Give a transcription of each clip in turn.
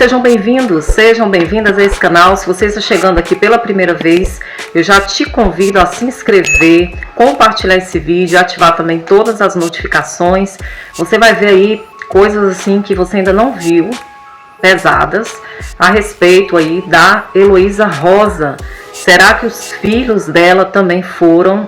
sejam bem-vindos, sejam bem-vindas a esse canal. Se você está chegando aqui pela primeira vez, eu já te convido a se inscrever, compartilhar esse vídeo, ativar também todas as notificações. Você vai ver aí coisas assim que você ainda não viu, pesadas, a respeito aí da Heloísa Rosa. Será que os filhos dela também foram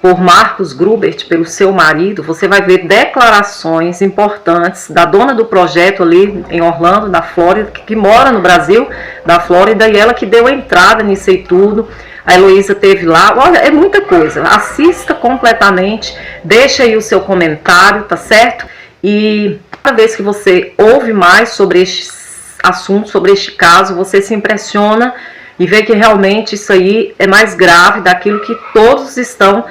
por Marcos Grubert, pelo seu marido? Você vai ver declarações importantes da dona do projeto ali em Orlando, na Flórida, que mora no Brasil, da Flórida, e ela que deu a entrada nisso aí tudo. A Heloísa teve lá, olha, é muita coisa. Assista completamente, deixa aí o seu comentário, tá certo? E cada vez que você ouve mais sobre este assunto, sobre este caso, você se impressiona e vê que realmente isso aí é mais grave daquilo que todos estão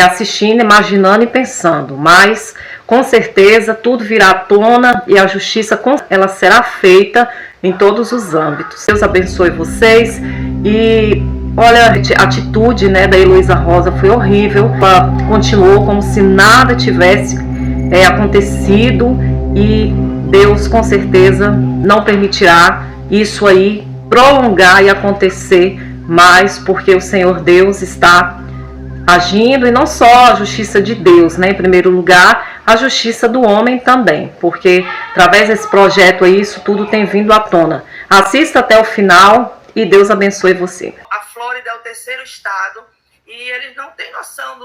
assistindo, imaginando e pensando. Mas com certeza tudo virá à tona e a justiça ela será feita em todos os âmbitos. Deus abençoe vocês. E olha, a atitude, né, da Heloísa Rosa foi horrível. Ela continuou como se nada tivesse acontecido, e Deus com certeza não permitirá isso aí prolongar e acontecer mais, porque o Senhor Deus está agindo, e não só a justiça de Deus, né, em primeiro lugar, a justiça do homem também, porque através desse projeto aí, isso tudo tem vindo à tona. Assista até o final e Deus abençoe você. A Flórida é o terceiro estado e eles não têm noção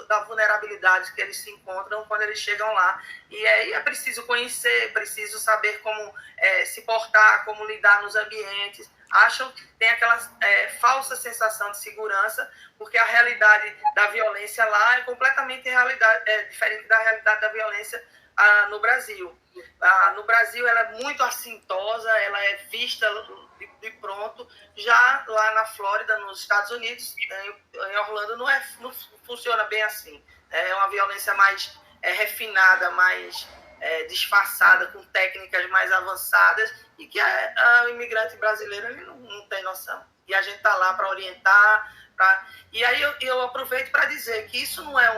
da vulnerabilidade que eles se encontram quando eles chegam lá. E aí é preciso conhecer, preciso saber como se portar, como lidar nos ambientes. Acham que tem aquela falsa sensação de segurança, porque a realidade da violência lá é completamente diferente da realidade da violência no Brasil. No Brasil ela é muito assintosa, ela é vista de pronto. Já lá na Flórida, nos Estados Unidos, em Orlando, não funciona bem assim. É uma violência mais refinada, mais disfarçada, com técnicas mais avançadas, e que o imigrante brasileiro ele não tem noção. E a gente está lá para orientar. E aí eu aproveito para dizer que isso não é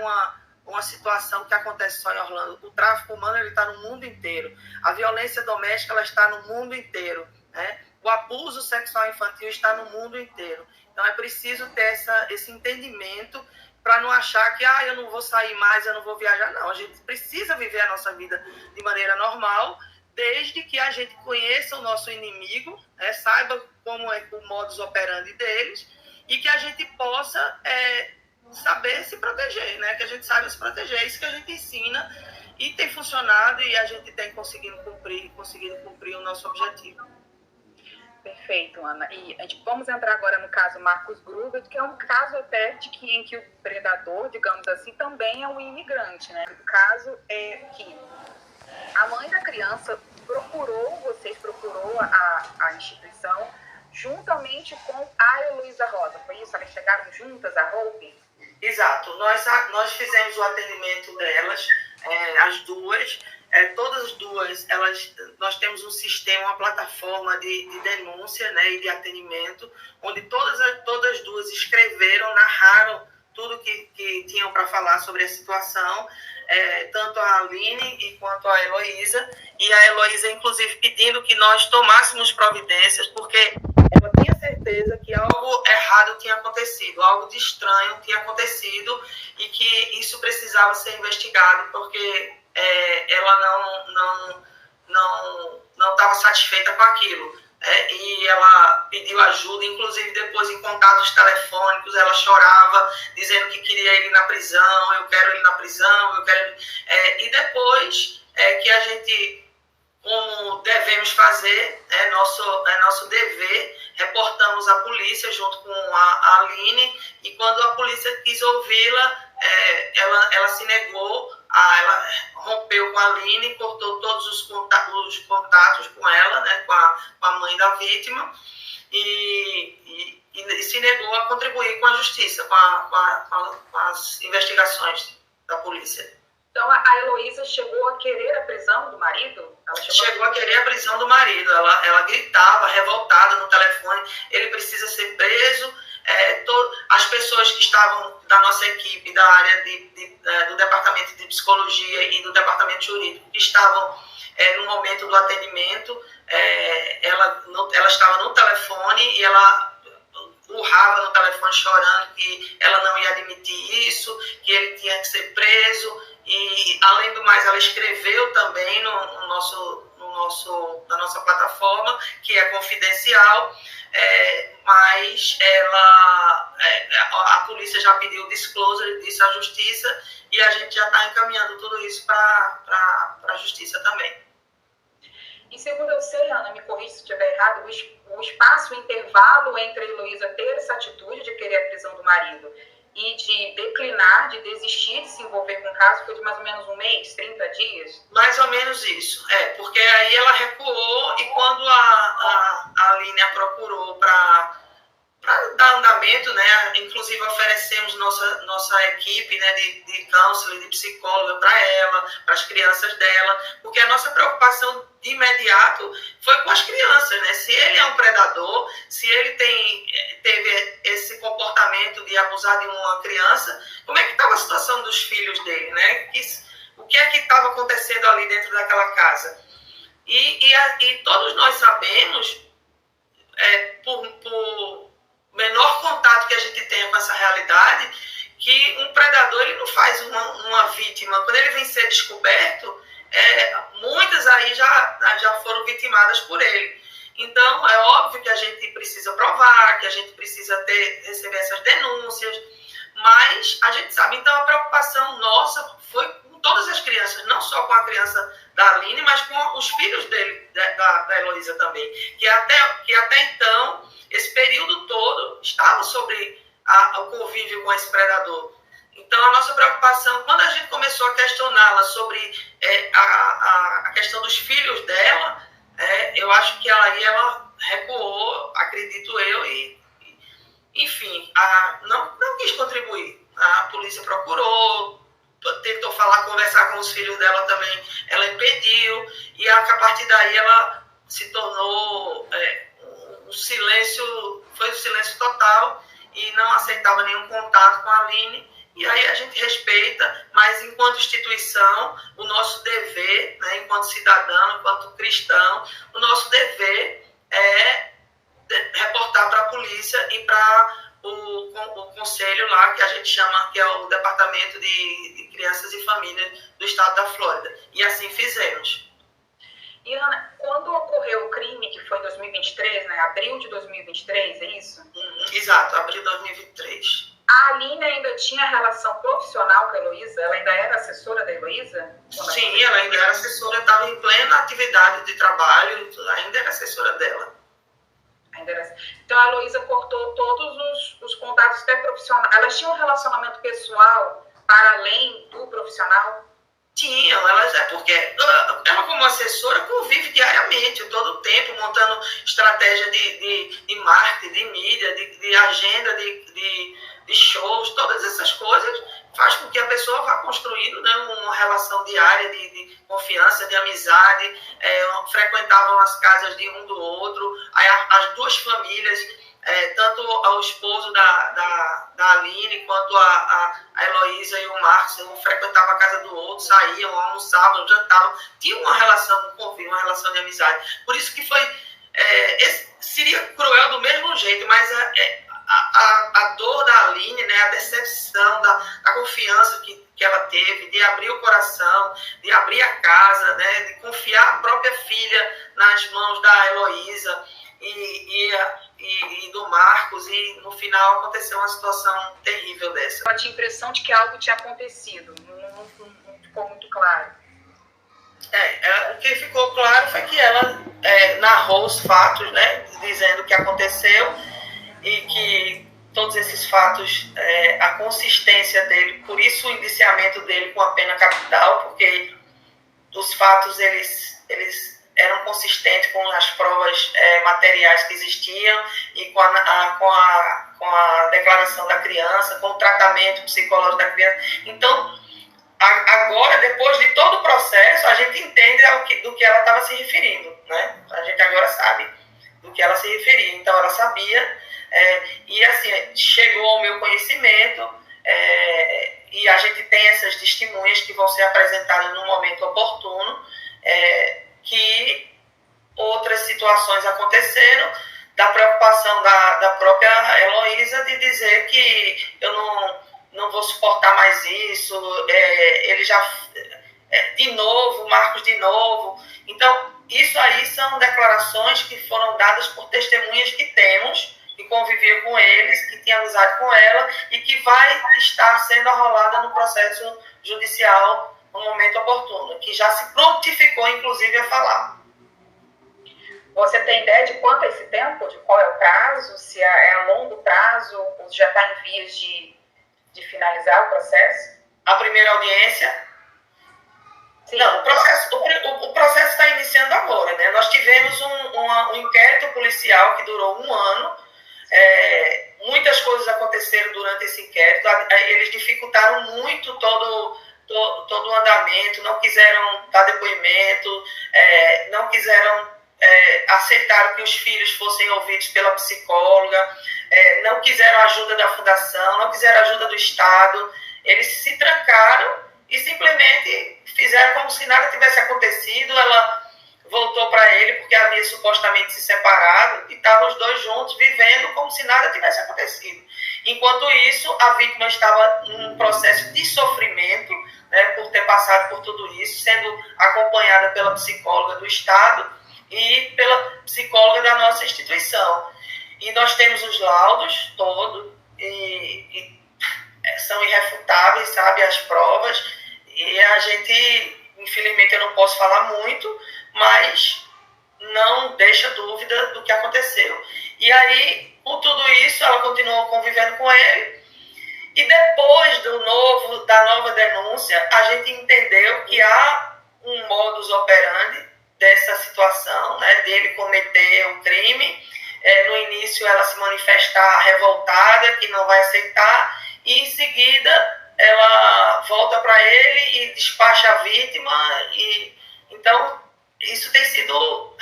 uma situação que acontece só em Orlando. O tráfico humano está no mundo inteiro. A violência doméstica ela está no mundo inteiro, né? O abuso sexual infantil está no mundo inteiro. Então é preciso ter esse entendimento para não achar que eu não vou sair mais, eu não vou viajar. Não, a gente precisa viver a nossa vida de maneira normal, desde que a gente conheça o nosso inimigo, saiba como é o modus operandi deles, e que a gente possa saber se proteger, né? Que a gente saiba se proteger. É isso que a gente ensina e tem funcionado, e a gente tem conseguido cumprir o nosso objetivo. Perfeito, Ana. E vamos entrar agora no caso Marcos Grubert, que é um caso até em que o predador, digamos assim, também é um imigrante, né? O caso é que a mãe da criança procurou a instituição juntamente com a Heloísa Rosa. Foi isso? Elas chegaram juntas a Hope? Exato. Nós fizemos o atendimento delas, as duas. Todas as duas, nós temos um sistema, uma plataforma de denúncia, né, e de atendimento, onde todas as duas escreveram, narraram tudo que tinham para falar sobre a situação, tanto a Aline quanto a Heloísa, e a Heloísa, inclusive, pedindo que nós tomássemos providências, porque ela tinha certeza que algo errado tinha acontecido, algo de estranho tinha acontecido, e que isso precisava ser investigado, porque ela não estava satisfeita com aquilo. E ela pediu ajuda, inclusive depois em contatos telefônicos, ela chorava, dizendo que queria ir na prisão, eu quero ir na prisão, eu quero... E depois que a gente, como devemos fazer, é nosso dever, reportamos a polícia junto com a Aline, e quando a polícia quis ouvi-la, ela se negou, ela rompeu com a Aline, cortou todos os contatos com ela, né, com a mãe da vítima, e se negou a contribuir com a justiça, com as investigações da polícia. Então a Heloísa chegou a querer a prisão do marido? Ela chegou a querer a prisão do marido. Ela gritava, revoltada no telefone: ele precisa ser preso. As pessoas que estavam da nossa equipe, da área do departamento de psicologia e do departamento jurídico, que estavam no momento do atendimento, ela estava no telefone e ela urrava no telefone chorando que ela não ia admitir isso, que ele tinha que ser preso. E, além do mais, ela escreveu também na nossa plataforma, que é confidencial, mas a polícia já pediu disclosure disso à justiça e a gente já está encaminhando tudo isso para a justiça também. E segundo eu sei, Ana, me corrija se estiver errado, o espaço, o intervalo entre a Heloísa ter essa atitude de querer a prisão do marido e de declinar, de desistir de se envolver com o caso, foi de mais ou menos um mês, 30 dias? Mais ou menos isso, porque aí ela recuou e quando a Aline a procurou para dar andamento, né, inclusive oferecemos nossa equipe, né, de counseling, de psicóloga para ela, para as crianças dela, porque a nossa preocupação de imediato foi com as crianças, né? Se ele é um predador, se ele teve esse comportamento de abusar de uma criança, como é que estava a situação dos filhos dele, né? O que é que estava acontecendo ali dentro daquela casa? E todos nós sabemos, por menor contato que a gente tenha com essa realidade, que um predador ele não faz uma vítima. Quando ele vem ser descoberto, muitas aí já foram vitimadas por ele. Então, é óbvio que a gente precisa provar, que a gente precisa receber essas denúncias, mas a gente sabe. Então, a preocupação nossa foi com todas as crianças, não só com a criança da Aline, mas com os filhos dele, da Heloísa também, que até então, esse período todo, estava sobre o convívio com esse predador. Então, a nossa preocupação, quando a gente começou a questioná-la sobre a questão dos filhos dela, eu acho que ela recuou, acredito eu, e enfim, não quis contribuir. A polícia procurou, tentou conversar com os filhos dela também, ela impediu, e a partir daí ela se tornou um silêncio, foi um silêncio total, e não aceitava nenhum contato com a Aline. E aí a gente respeita, mas enquanto instituição, o nosso dever, né, enquanto cidadão, enquanto cristão, o nosso dever é reportar para a polícia e para o conselho lá, que a gente chama, que é o Departamento de Crianças e Famílias do Estado da Flórida. E assim fizemos. E, Ana, quando ocorreu o crime, que foi em 2023, né, abril de 2023, é isso? Exato, abril de 2023. A Aline ainda tinha relação profissional com a Heloísa? Ela ainda era assessora da Heloísa? Sim, ela ainda era assessora, estava em plena atividade de trabalho, ainda era assessora dela. Então a Heloísa cortou todos os contatos até profissionais. Elas tinham um relacionamento pessoal para além do profissional? Tinham, porque ela como assessora convive diariamente, todo o tempo, montando estratégia de marketing, de mídia, de agenda, de shows, todas essas coisas faz com que a pessoa vá construindo, né, uma relação diária de confiança, de amizade, frequentavam as casas de um do outro, aí as duas famílias, tanto o esposo da Aline quanto a Heloísa e o Marcos, um frequentavam a casa do outro, saíam, almoçavam, jantavam, tinham uma relação de convívio, uma relação de amizade. Por isso que seria cruel do mesmo jeito, mas a dor da Aline, né, a decepção da confiança que ela teve, de abrir o coração, de abrir a casa, né, de confiar a própria filha nas mãos da Heloísa e do Marcos, e no final aconteceu uma situação terrível dessa. Eu tinha a impressão de que algo tinha acontecido, não ficou muito claro. O que ficou claro foi que ela narrou os fatos, né, dizendo o que aconteceu e que todos esses fatos, a consistência dele, por isso o indiciamento dele com a pena capital, porque os fatos eles eram consistentes com as provas materiais que existiam e com a declaração da criança, com o tratamento psicológico da criança. Então, agora, depois de todo o processo, a gente entende do que ela estava se referindo, né? A gente agora sabe do que ela se referia. Então, ela sabia, e assim, chegou ao meu conhecimento, e a gente tem essas testemunhas que vão ser apresentadas no momento oportuno, que outras situações aconteceram, da preocupação da própria Heloísa de dizer que eu não vou suportar mais isso, ele já, de novo, Marcos de novo. Então, isso aí são declarações que foram dadas por testemunhas que temos, que conviviam com eles, que tinham amizade com ela e que vai estar sendo arrolada no processo judicial no momento oportuno, que já se prontificou, inclusive, a falar. Você tem ideia de quanto é esse tempo? De qual é o prazo? Se é a longo prazo ou já está em vias de finalizar o processo? A primeira audiência? Sim. Não, o processo está iniciando agora, né? Nós tivemos um inquérito policial que durou 1 ano. Muitas coisas aconteceram durante esse inquérito. Eles dificultaram muito todo o andamento, não quiseram dar depoimento, não quiseram aceitar que os filhos fossem ouvidos pela psicóloga, não quiseram ajuda da fundação, não quiseram ajuda do Estado. Eles se trancaram e simplesmente fizeram como se nada tivesse acontecido. Ela voltou para ele porque havia supostamente se separado e estavam os dois juntos vivendo como se nada tivesse acontecido. Enquanto isso, a vítima estava num processo de sofrimento, né, por ter passado por tudo isso, sendo acompanhada pela psicóloga do Estado e pela psicóloga da nossa instituição. E nós temos os laudos todos e são irrefutáveis, sabe, as provas, e a gente, infelizmente eu não posso falar muito, mas não deixa dúvida do que aconteceu. E aí, por tudo isso, ela continuou convivendo com ele, e depois da nova denúncia, a gente entendeu que há um modus operandi dessa situação, né, dele cometer o crime. No início ela se manifestar revoltada, que não vai aceitar, e em seguida ela volta para ele e despacha a vítima. Então isso tem sido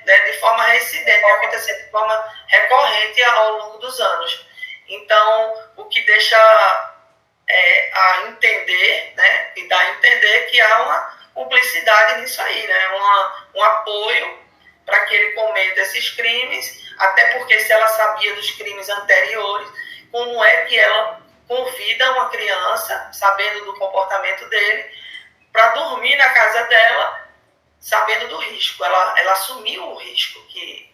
de forma reincidente, tem acontecido de forma recorrente ao longo dos anos. Então o que deixa a entender, né, e dá a entender que há uma cumplicidade nisso aí, né, um apoio para que ele cometa esses crimes, até porque se ela sabia dos crimes anteriores, como é que ela convida uma criança, sabendo do comportamento dele, para dormir na casa dela, sabendo do risco. Ela assumiu o risco que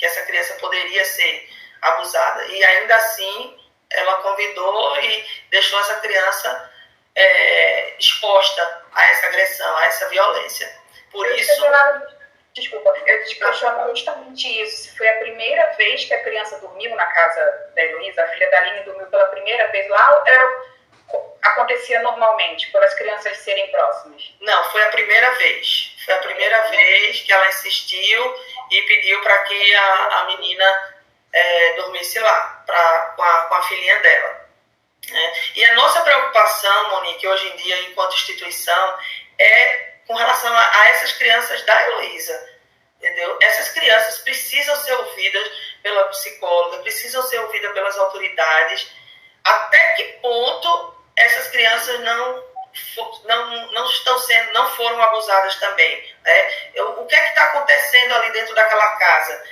essa criança poderia ser abusada, e ainda assim ela convidou e deixou essa criança exposta a essa agressão, a essa violência. Por isso... Desculpa, eu te questiono justamente isso. Se foi a primeira vez que a criança dormiu na casa da Heloísa, a filha da Aline dormiu pela primeira vez lá, ou acontecia normalmente, por as crianças serem próximas? Não, foi a primeira vez. Foi a primeira vez que ela insistiu e pediu para que a menina dormisse lá, com a filhinha dela. E a nossa preocupação, Monique, hoje em dia, enquanto instituição, é com relação a essas crianças da Heloísa, entendeu? Essas crianças precisam ser ouvidas pela psicóloga, precisam ser ouvidas pelas autoridades. Até que ponto essas crianças não foram abusadas também, né? O que é que está acontecendo ali dentro daquela casa?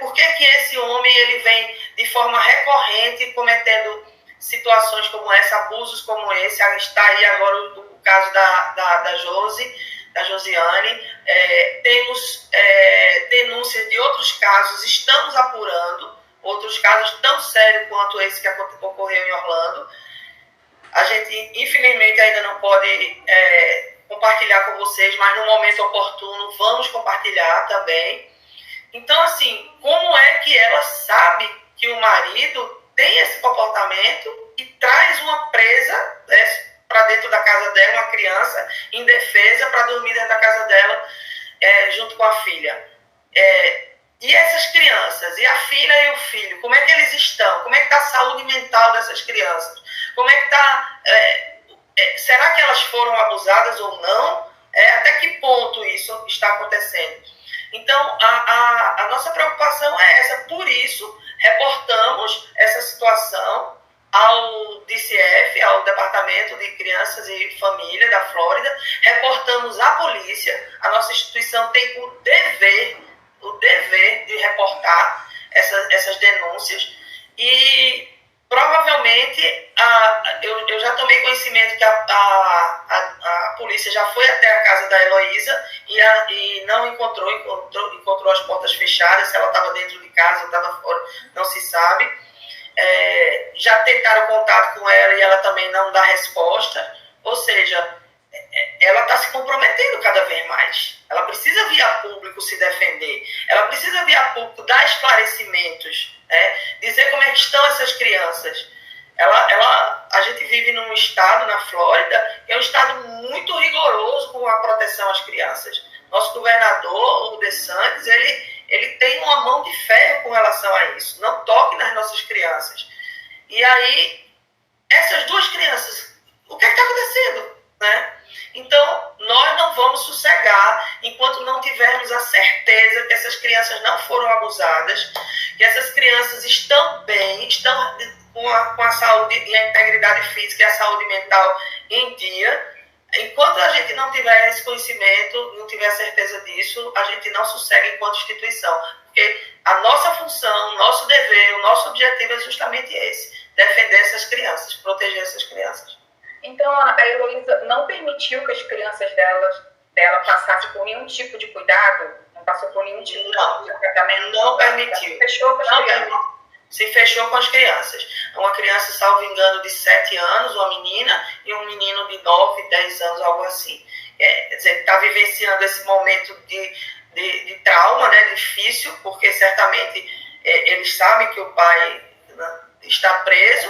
Por que esse homem ele vem de forma recorrente cometendo situações como essa, abusos como esse? Está aí agora o caso da Josiane. Temos denúncias de outros casos, estamos apurando outros casos tão sérios quanto esse que ocorreu em Orlando. A gente, infelizmente, ainda não pode compartilhar com vocês, mas no momento oportuno vamos compartilhar também. Então, assim, como é que ela sabe que o marido tem esse comportamento e traz uma presa para dentro da casa dela, uma criança indefesa, para dormir dentro da casa dela, junto com a filha? E essas crianças, e a filha e o filho, como é que eles estão? Como é que está a saúde mental dessas crianças? Como é que está... será que elas foram abusadas ou não? Até que ponto isso está acontecendo? Então, a nossa preocupação é essa. Por isso, reportamos essa situação ao DCF, ao Departamento de Crianças e Família da Flórida, reportamos reportamos à polícia, a nossa instituição tem o dever de reportar essas denúncias e provavelmente eu já tomei conhecimento que a polícia já foi até a casa da Heloísa e não encontrou as portas fechadas, se ela estava dentro de casa ou estava fora, não se sabe. Já tentaram contato com ela e ela também não dá resposta, ou seja, ela está se comprometendo cada vez mais. Ela precisa vir a público se defender, ela precisa vir a público dar esclarecimentos, dizer como é que estão essas crianças. A gente vive num estado, na Flórida, que é um estado muito rigoroso com a proteção às crianças. Nosso governador, o DeSantis, ele tem uma mão de ferro com relação a isso. Não toque nas nossas crianças. E aí, essas duas crianças, o que está acontecendo? Né? Então, nós não vamos sossegar enquanto não tivermos a certeza que essas crianças não foram abusadas, que essas crianças estão bem, estão com a saúde e a integridade física e a saúde mental em dia. Enquanto a gente não tiver esse conhecimento, não tiver certeza disso, a gente não sossega enquanto instituição. Porque a nossa função, o nosso dever, o nosso objetivo é justamente esse: defender essas crianças, proteger essas crianças. Então, a Heloísa não permitiu que as crianças dela passassem por nenhum tipo de cuidado? Não passou por nenhum tipo de tratamento? Não permitiu. Fechou com as crianças? Se fechou com as crianças. Uma criança, salvo engano, de 7 anos, uma menina, e um menino de 9, 10 anos, algo assim. Quer dizer, está vivenciando esse momento de trauma, né, difícil, porque certamente eles sabem que o pai está preso,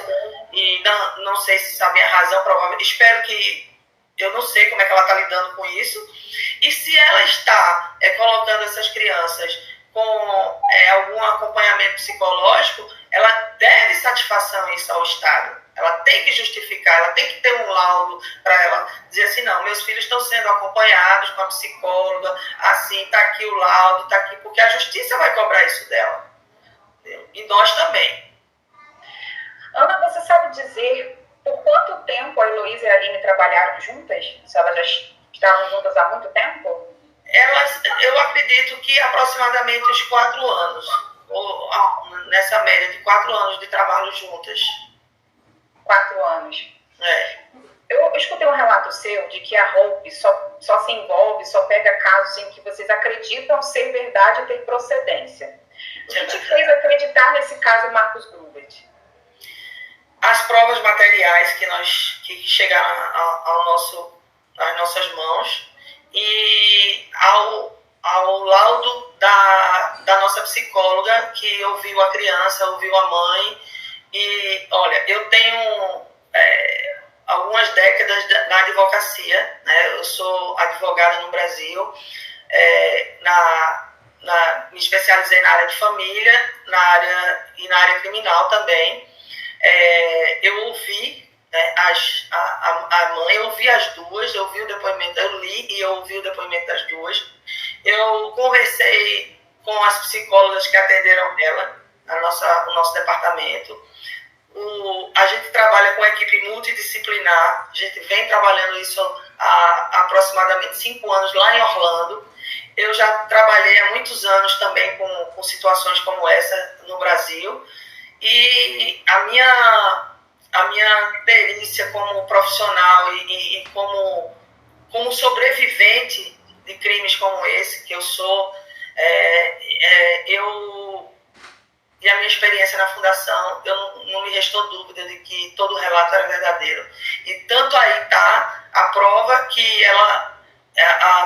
e não sei se sabem a razão, provavelmente. Espero que... Eu não sei como é que ela está lidando com isso. E se ela está colocando essas crianças com algum acompanhamento psicológico, ela deve satisfação isso ao Estado. Ela tem que justificar, ela tem que ter um laudo para ela dizer assim: não, meus filhos estão sendo acompanhados com a psicóloga, assim, está aqui o laudo, está aqui, porque a justiça vai cobrar isso dela. E nós também. Ana, você sabe dizer por quanto tempo a Heloísa e a Aline trabalharam juntas? Se elas já estavam juntas há muito tempo? Eu acredito que aproximadamente uns 4 anos, ou nessa média de 4 anos de trabalho juntas. 4 anos. Eu escutei um relato seu de que a Hope só se envolve, só pega casos em que vocês acreditam ser verdade e ter procedência. O que te fez acreditar nesse caso Marcus Grubert? As provas materiais que chegaram às nossas mãos, e ao laudo da nossa psicóloga, que ouviu a criança, ouviu a mãe. E, olha, eu tenho algumas décadas na advocacia, né? Eu sou advogada no Brasil, me especializei na área de família, na área criminal também. Eu ouvi, né, a mãe, eu ouvi as duas, eu ouvi o depoimento, eu li e eu ouvi o depoimento das duas. Eu conversei com as psicólogas que atenderam ela, o nosso departamento. A gente trabalha com equipe multidisciplinar, a gente vem trabalhando isso há aproximadamente 5 anos lá em Orlando. Eu já trabalhei há muitos anos também com situações como essa no Brasil. E a minha perícia como profissional e como sobrevivente de crimes como esse, que eu sou, e a minha experiência na Fundação, não me restou dúvida de que todo o relato era verdadeiro. E tanto aí está a prova que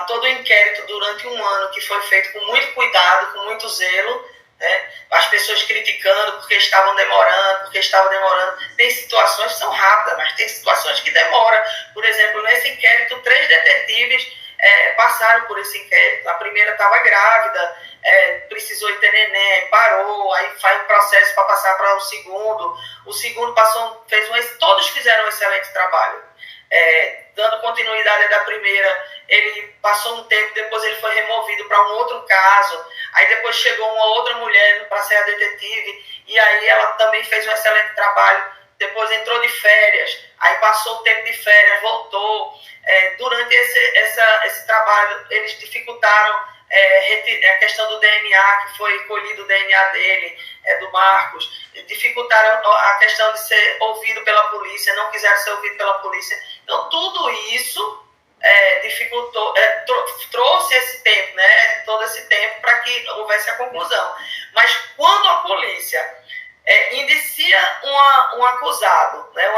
todo o inquérito durante 1 ano, que foi feito com muito cuidado, com muito zelo, né? As pessoas criticando porque estavam demorando. Tem situações que são rápidas, mas tem situações que demoram. Por exemplo, nesse inquérito, 3 detetives passaram por esse inquérito. A primeira estava grávida, precisou ir ter neném, parou, aí faz um processo para passar para o segundo. O segundo todos fizeram um excelente trabalho. Dando continuidade da primeira, ele passou um tempo, depois ele foi removido para um outro caso, aí depois chegou uma outra mulher para ser a detetive, e aí ela também fez um excelente trabalho. depois entrou de férias, aí passou o tempo de férias, voltou. Durante esse trabalho, eles dificultaram a questão do DNA, que foi colhido o DNA dele, do Marcos, dificultaram a questão de ser ouvido pela polícia, não quiseram ser ouvido pela polícia. Então, tudo isso dificultou, trouxe esse tempo, né, todo esse tempo para que houvesse a conclusão. Mas quando a polícia indicia um acusado, né,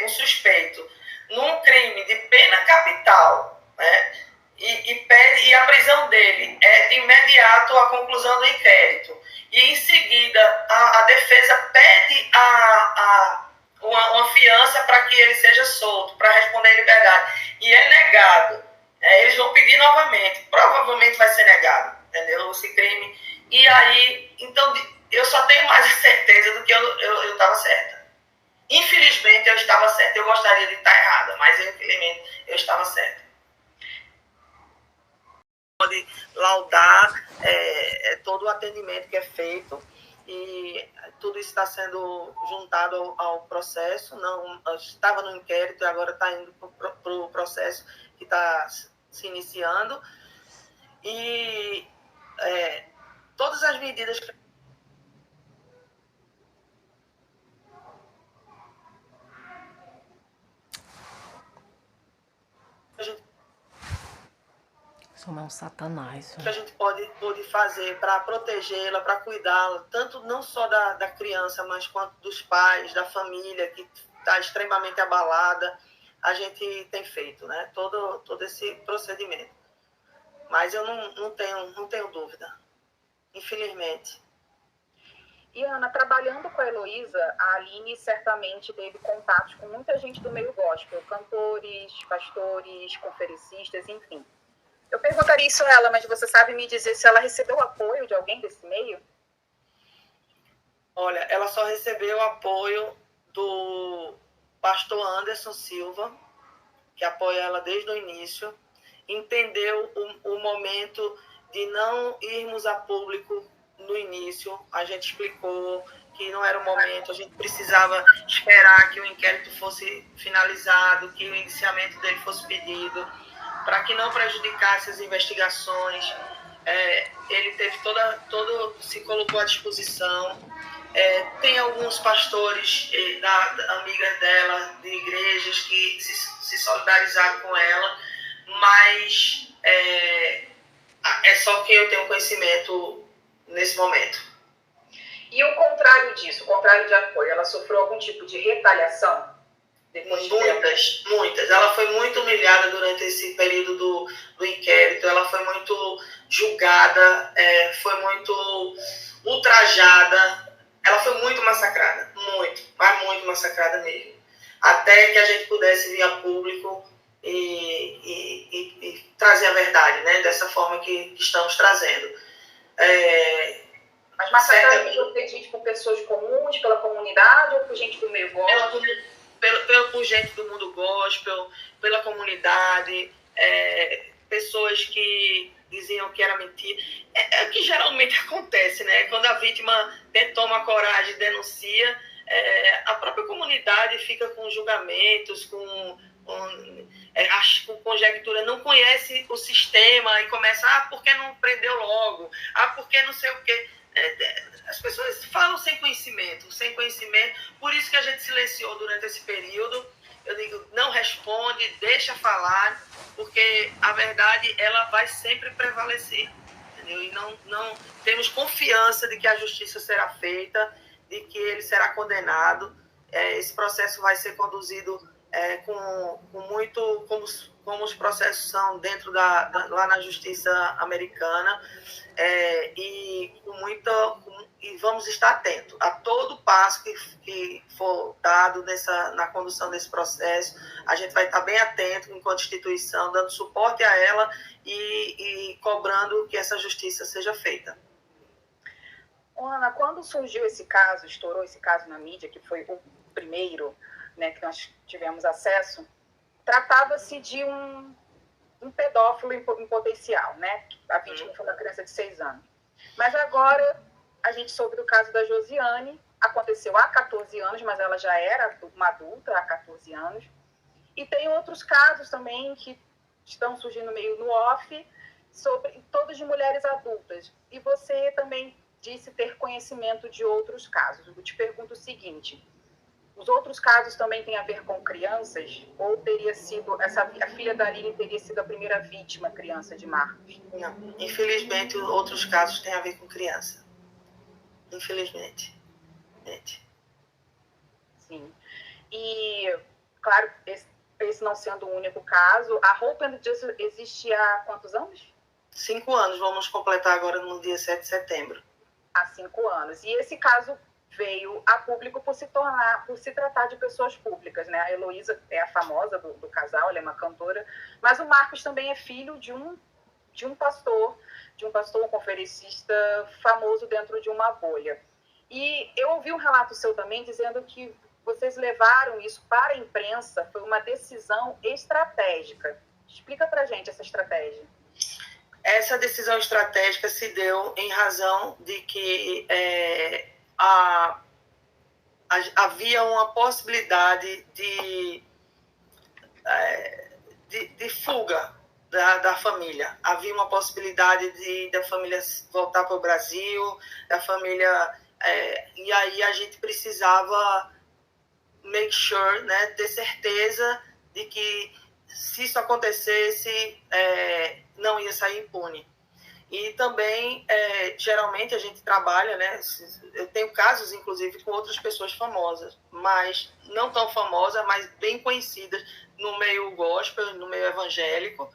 um suspeito, num crime de pena capital, né, e a prisão dele de imediato a conclusão do inquérito, e em seguida a defesa pede uma fiança para que ele seja solto, para responder em liberdade, e é negado, eles vão pedir novamente, provavelmente vai ser negado, entendeu? Esse crime. E aí, então, eu só tenho mais a certeza do que eu estava certa. Infelizmente, eu estava certa. Eu gostaria de estar errada, mas infelizmente eu estava certa. Pode laudar todo o atendimento que é feito, e tudo isso está sendo juntado ao processo. Não estava no inquérito e agora está indo para o processo que está se iniciando. E todas as medidas que Isso é um satanás. que a gente pode fazer para protegê-la, para cuidá-la, tanto não só da criança, mas quanto dos pais, da família, que está extremamente abalada, a gente tem feito, né? Todo esse procedimento. Mas eu não tenho dúvida, infelizmente. E, Ana, trabalhando com a Heloísa, a Aline certamente teve contatos com muita gente do meio gospel, cantores, pastores, conferencistas, enfim. Eu perguntaria isso a ela, mas você sabe me dizer se ela recebeu apoio de alguém desse meio? Olha, ela só recebeu apoio do pastor Anderson Silva, que apoia ela desde o início, entendeu o momento de não irmos a público no início. A gente explicou que não era o momento, a gente precisava esperar que o inquérito fosse finalizado, que o indiciamento dele fosse pedido, para que não prejudicasse as investigações. Ele teve se colocou à disposição. Tem alguns pastores amigas dela, de igrejas, que se solidarizaram com ela, mas é só que eu tenho conhecimento nesse momento. E o contrário disso, o contrário de apoio, ela sofreu algum tipo de retaliação? Muitas. Ela foi muito humilhada durante esse período do inquérito, ela foi muito julgada, foi muito ultrajada, ela foi muito massacrada, muito massacrada mesmo. Até que a gente pudesse vir a público e trazer a verdade, né? Dessa forma que estamos trazendo. Mas massacrada, você diz por pessoas comuns, pela comunidade, ou por gente do meio gospel? Por gente do mundo gospel, pela comunidade, pessoas que diziam que era mentira. É o que geralmente acontece, né? Quando a vítima toma coragem e denuncia, a própria comunidade fica com julgamentos, com conjectura, não conhece o sistema e começa, por que não prendeu logo? Por que não sei o quê? As pessoas falam sem conhecimento, por isso que a gente silenciou durante esse período. Eu digo, não responde, deixa falar, porque a verdade ela vai sempre prevalecer, entendeu? E não temos confiança de que a justiça será feita, de que ele será condenado. Esse processo vai ser conduzido com muito, como os processos são dentro lá na justiça americana, e vamos estar atentos a todo passo que for dado na condução desse processo. A gente vai estar bem atento enquanto instituição, dando suporte a ela e cobrando que essa justiça seja feita. Ana, quando surgiu esse caso, estourou esse caso na mídia, que foi o primeiro, né, que nós tivemos acesso, tratava-se de um pedófilo em potencial, né? A vítima foi uma criança de 6 anos. Mas agora a gente soube do caso da Josiane, aconteceu há 14 anos, mas ela já era uma adulta há 14 anos. E tem outros casos também que estão surgindo meio no off, sobre todos de mulheres adultas. E você também disse ter conhecimento de outros casos. Eu te pergunto o seguinte: os outros casos também têm a ver com crianças? Ou teria sido, a filha da Aline teria sido a primeira vítima, criança de Marcos? Não, infelizmente outros casos têm a ver com criança. Infelizmente. Sim. E, claro, esse não sendo o único caso, a Hope and Justice existe há quantos anos? 5 anos, vamos completar agora no dia 7 de setembro. Há 5 anos. E esse caso veio a público por se tratar de pessoas públicas, né? A Heloísa é a famosa do casal, ela é uma cantora, mas o Marcos também é filho de um pastor, um conferencista famoso dentro de uma bolha. E eu ouvi um relato seu também dizendo que vocês levaram isso para a imprensa, foi uma decisão estratégica. Explica pra gente essa estratégia. Essa decisão estratégica se deu em razão de que havia uma possibilidade de fuga da família. Havia uma possibilidade da família voltar para o Brasil, da família... e aí a gente precisava make sure, né, ter certeza de que se isso acontecesse, não ia sair impune. E também, geralmente, a gente trabalha, né, eu tenho casos, inclusive, com outras pessoas famosas, mas não tão famosas, mas bem conhecidas no meio gospel, no meio evangélico,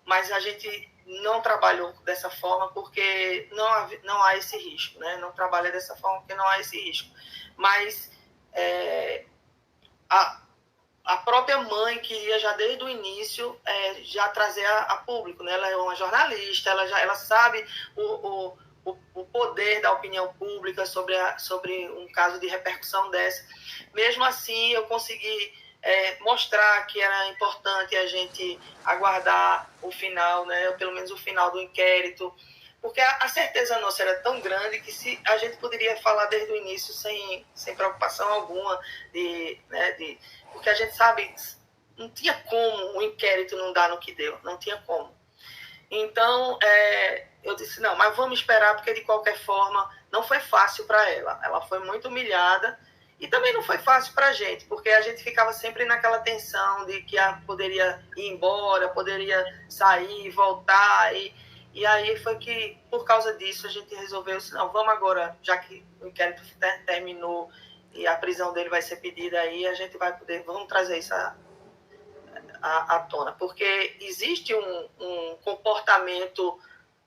mas a gente não trabalhou dessa forma porque não há esse risco, né? Não trabalha dessa forma porque não há esse risco. Mas a própria mãe queria já desde o início já trazer a público, né? Ela é uma jornalista, ela sabe o poder da opinião pública sobre um caso de repercussão dessa. Mesmo assim, eu consegui mostrar que era importante a gente aguardar o final, né? Ou pelo menos o final do inquérito, porque a certeza nossa era tão grande que se a gente poderia falar desde o início sem preocupação alguma, porque a gente sabe, não tinha como o inquérito não dar no que deu, não tinha como. Então, eu disse, não, mas vamos esperar, porque de qualquer forma não foi fácil para ela. Ela foi muito humilhada e também não foi fácil para a gente, porque a gente ficava sempre naquela tensão de que poderia ir embora, poderia sair, voltar, e aí foi que, por causa disso, a gente resolveu, não, vamos agora, já que o inquérito terminou e a prisão dele vai ser pedida aí, a gente vai poder, vamos trazer isso à tona, porque existe um comportamento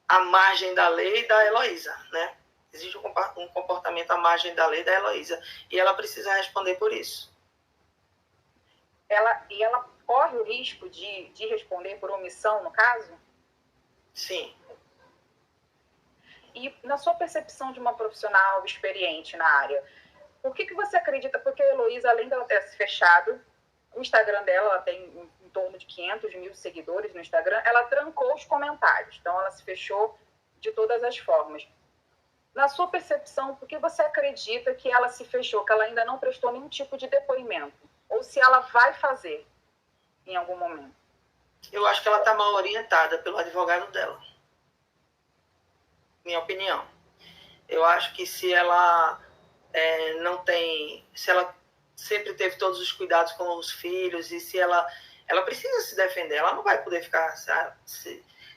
à margem da lei da Heloísa, né? Existe um comportamento à margem da lei da Heloísa, e ela precisa responder por isso. Ela corre o risco de responder por omissão, no caso? Sim. E na sua percepção de uma profissional experiente na área, por que você acredita? Porque a Heloísa, além dela ter se fechado, o Instagram dela, ela tem em torno de 500 mil seguidores no Instagram, ela trancou os comentários, então ela se fechou de todas as formas. Na sua percepção, por que você acredita que ela se fechou, que ela ainda não prestou nenhum tipo de depoimento? Ou se ela vai fazer em algum momento? Eu acho que ela está mal orientada pelo advogado dela. Minha opinião. Eu acho que se ela se ela sempre teve todos os cuidados com os filhos e se ela precisa se defender, ela não vai poder ficar...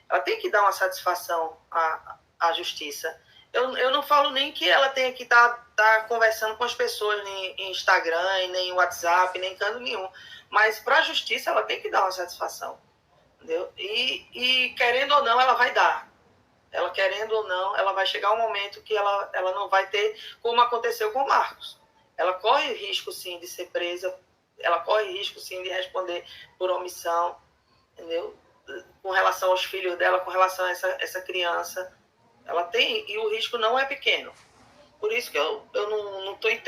ela tem que dar uma satisfação à justiça. Eu não falo nem que ela tenha que estar conversando com as pessoas em Instagram, nem em WhatsApp, nem em canto nenhum. Mas para a justiça ela tem que dar uma satisfação. Entendeu? E querendo ou não, ela vai dar. Ela querendo ou não, ela vai chegar um momento que ela não vai ter, como aconteceu com o Marcos. Ela corre risco, sim, de ser presa. Ela corre risco, sim, de responder por omissão. Entendeu? Com relação aos filhos dela, com relação a essa criança. Ela tem, e o risco não é pequeno. Por isso que eu não estou entendendo